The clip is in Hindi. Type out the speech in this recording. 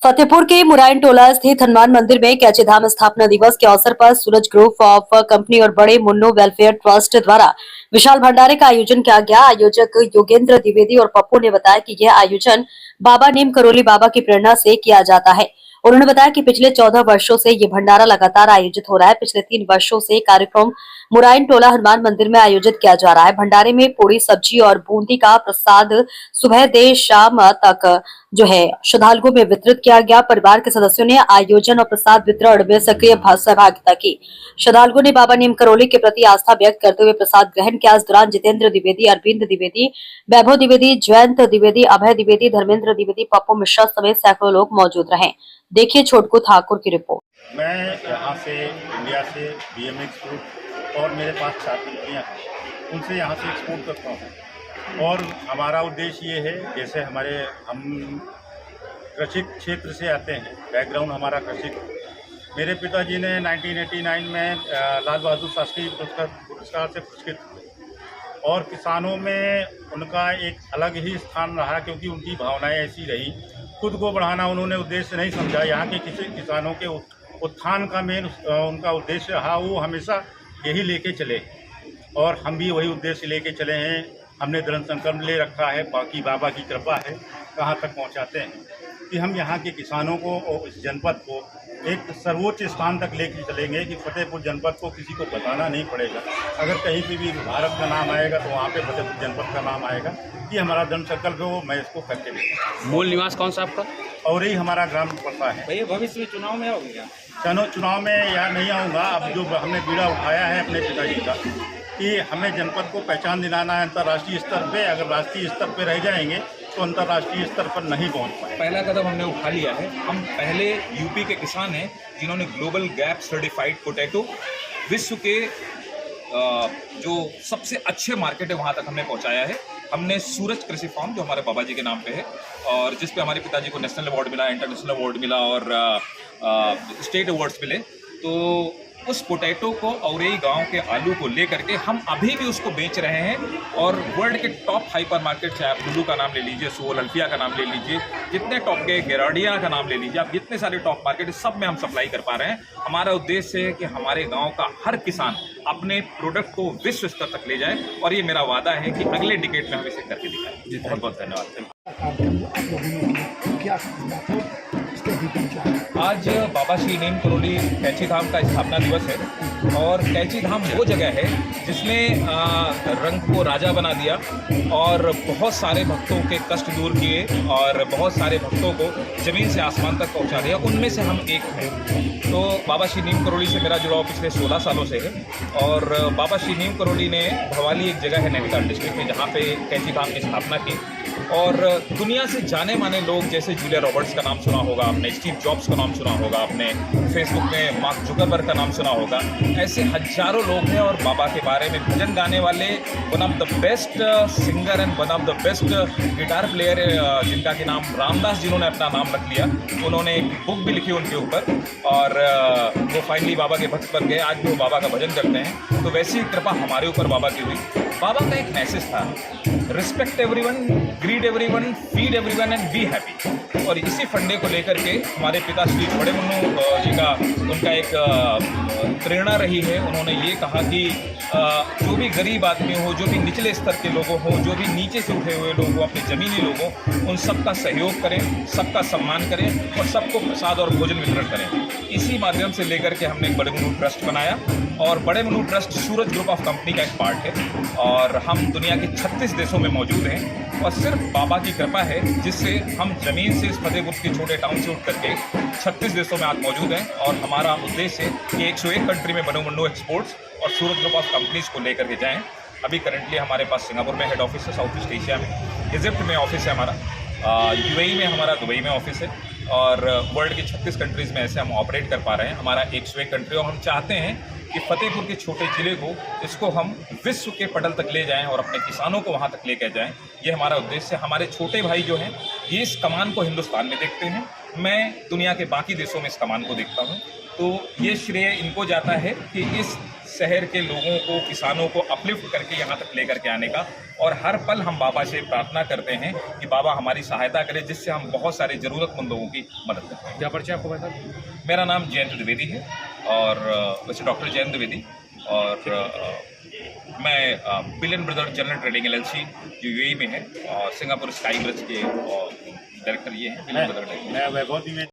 फतेहपुर के मुरायन टोला स्थित हनुमान मंदिर में कैची धाम स्थापना दिवस के अवसर पर सूरज ग्रुप ऑफ कंपनी और बड़े मुन्नो वेलफेयर ट्रस्ट द्वारा विशाल भंडारे का आयोजन किया गया। आयोजक योगेंद्र द्विवेदी और पप्पू ने बताया कि यह आयोजन बाबा नीम करोली बाबा की प्रेरणा से किया जाता है। उन्होंने बताया कि पिछले 14 वर्षों से ये भंडारा लगातार आयोजित हो रहा है। पिछले 3 वर्षों से कार्यक्रम मुरायन टोला हनुमान मंदिर में आयोजित किया जा रहा है। भंडारे में पूरी सब्जी और बूंदी का प्रसाद सुबह देर शाम तक जो है श्रद्धालुओं में वितरित किया गया। परिवार के सदस्यों ने आयोजन और प्रसाद वितरण में सक्रिय सहभागिता की। श्रद्धालुओं ने बाबा नीम करोली के प्रति आस्था व्यक्त करते हुए प्रसाद ग्रहण किया। इस दौरान जितेंद्र द्विवेदी, अरविंद द्विवेदी, वैभव द्विवेदी, जयंत द्विवेदी, अभय द्विवेदी, धर्मेंद्र द्विवेदी, पप्पू मिश्रा समेत सैकड़ों लोग मौजूद रहे। देखिए छोटकू ठाकुर की रिपोर्ट। मैं यहाँ से इंडिया से BMX फ्रूट और मेरे पास 4 कंपनियाँ हैं, उनसे यहाँ से एक्सपोर्ट करता हूँ। और हमारा उद्देश्य ये है, जैसे हम कृषि क्षेत्र से आते हैं, बैकग्राउंड हमारा कृषि। मेरे पिताजी ने 1989 में लाल बहादुर शास्त्री पुरस्कार से पुरस्कृत हुए और किसानों में उनका एक अलग ही स्थान रहा, क्योंकि उनकी भावनाएं ऐसी रही। खुद को बढ़ाना उन्होंने उद्देश्य नहीं समझा। यहाँ के किसानों के उत्थान का मेन उनका उद्देश्य रहा, वो हमेशा यही लेके चले और हम भी वही उद्देश्य लेके चले हैं। हमने दृढ़ संकल्प ले रखा है, बाकी बाबा की कृपा है, कहाँ तक पहुँचाते हैं कि हम यहाँ के किसानों को और इस जनपद को एक सर्वोच्च स्थान तक लेकर चलेंगे कि फतेहपुर जनपद को किसी को बताना नहीं पड़ेगा। अगर कहीं पे भी भारत का नाम आएगा तो वहाँ पे फतेहपुर जनपद का नाम आएगा। ये हमारा दृढ़ संकल्प है, वो मैं इसको करके देखूँगा। मूल निवास कौन सा आपका? और ही हमारा ग्राम पड़ता है। भैया भविष्य में चुनाव में आओगे क्या? चुनाव में यहाँ नहीं आऊँगा। अब जो हमने बीड़ा उठाया है अपने पिताजी का कि हमें जनपद को पहचान दिलाना है अंतर्राष्ट्रीय स्तर पे। अगर राष्ट्रीय स्तर पे रह जाएंगे तो अंतर्राष्ट्रीय स्तर पर नहीं पहुंच पाए। पहला कदम हमने उठा लिया है। हम पहले यूपी के किसान हैं जिन्होंने ग्लोबल गैप सर्टिफाइड पोटैटो विश्व के जो सबसे अच्छे मार्केट है वहाँ तक हमने पहुँचाया है। हमने सूरज कृषि फार्म, जो हमारे बाबा जी के नाम पे है और जिस पे हमारे पिताजी को नेशनल अवार्ड मिला, इंटरनेशनल अवार्ड मिला और स्टेट अवार्ड्स मिले, तो उस पोटैटो को औरई गांव के आलू को लेकर के हम अभी भी उसको बेच रहे हैं। और वर्ल्ड के टॉप हाइपर मार्केट, चाहे आप लुलू का नाम ले लीजिए, सोल अल्फिया का नाम ले लीजिए, जितने टॉप के गेराडिया का नाम ले लीजिए, आप जितने सारे टॉप मार्केट सब में हम सप्लाई कर पा रहे हैं। हमारा उद्देश्य है कि हमारे गाँव का हर किसान अपने प्रोडक्ट को विश्व स्तर तक ले जाए और ये मेरा वादा है कि अगले डिकेड में हम इसे करके दिखाएं। बहुत बहुत धन्यवाद। आज बाबा श्री नीम करोली कैची धाम का स्थापना दिवस है और कैची धाम वो जगह है जिसने रंग को राजा बना दिया और बहुत सारे भक्तों के कष्ट दूर किए और बहुत सारे भक्तों को ज़मीन से आसमान तक पहुंचा दिया। उनमें से हम एक हैं। तो बाबा श्री नीम करोली से मेरा जुड़ाव पिछले 16 सालों से है और बाबा श्री नीम करोली ने भवाली, एक जगह है नैनीताल डिस्ट्रिक्ट में, जहाँ पे कैची धाम की स्थापना की। और दुनिया से जाने माने लोग, जैसे जूलिया रॉबर्ट्स का नाम सुना होगा आपने, स्टीव जॉब्स का नाम सुना होगा आपने, फेसबुक में मार्क जुकरबर्ग का नाम सुना होगा, ऐसे हजारों लोग हैं। और बाबा के बारे में भजन गाने वाले, one of the best singer and one of the best guitar player, जिनका कि नाम रामदास, जिन्होंने अपना नाम रख लिया, उन्होंने एक बुक भी लिखी उनके ऊपर और वो फाइनली बाबा के भक्त बन गए। आज भी वो बाबा का भजन करते हैं। तो वैसी कृपा हमारे ऊपर बाबा की हुई। बाबा का एक मैसेज था, respect everyone, greet everyone, feed everyone and be happy. और इसी फंडे को लेकर के हमारे पिता श्री बड़े मुन्नू जी का उनका एक प्रेरणा रही है। उन्होंने ये कहा कि जो भी गरीब आदमी हो, जो भी निचले स्तर के लोगों हो, जो भी नीचे से उठे हुए लोग हो, अपने ज़मीनी लोग हो, उन सबका सहयोग करें, सबका सम्मान करें और सबको प्रसाद और भोजन वितरण करें। इसी माध्यम से लेकर के हमने एक बड़े मुन्नू ट्रस्ट बनाया और बड़े Munnu trust Suraj group of company का एक पार्ट है और हम दुनिया के 36 देशों में मौजूद हैं। और सिर्फ बाबा की कृपा है जिससे हम ज़मीन से इस फतेहपुर के छोटे टाउन से उठ करके 36 देशों में आज मौजूद हैं। और हमारा उद्देश्य है कि 101 कंट्री में बड़े मुन्नू एक्सपोर्ट्स और सूरज ग्रुप ऑफ कंपनीज़ को लेकर के जाएँ। अभी करंटली हमारे पास सिंगापुर में हेड ऑफिस है, साउथ ईस्ट एशिया में, इजिप्ट में ऑफिस है हमारा, UAE में हमारा, दुबई में ऑफिस है और वर्ल्ड के 36 कंट्रीज़ में ऐसे हम ऑपरेट कर पा रहे हैं। हमारा 101 कंट्री और हम चाहते हैं कि फतेहपुर के छोटे ज़िले को, इसको हम विश्व के पटल तक ले जाएं और अपने किसानों को वहां तक लेकर जाएं। ये हमारा उद्देश्य है। हमारे छोटे भाई जो हैं ये इस कमान को हिंदुस्तान में देखते हैं, मैं दुनिया के बाकी देशों में इस कमान को देखता हूं। तो ये श्रेय इनको जाता है कि इस शहर के लोगों को, किसानों को अपलिफ्ट करके यहाँ तक लेकर के आने का। और हर पल हम बाबा से प्रार्थना करते हैं कि बाबा हमारी सहायता करें, जिससे हम बहुत सारे ज़रूरतमंद लोगों की मदद करें। क्या परिचय आपको बता? मेरा नाम जयंत द्विवेदी है और वैसे डॉक्टर जयंत द्विवेदी, और मैं billion brother general trading LLC जो UAE में है और सिंगापुर स्काई ब्रिज के डायरेक्टर ये हैं बिलियन ब्रदर। मैं वैभव द्विवेदी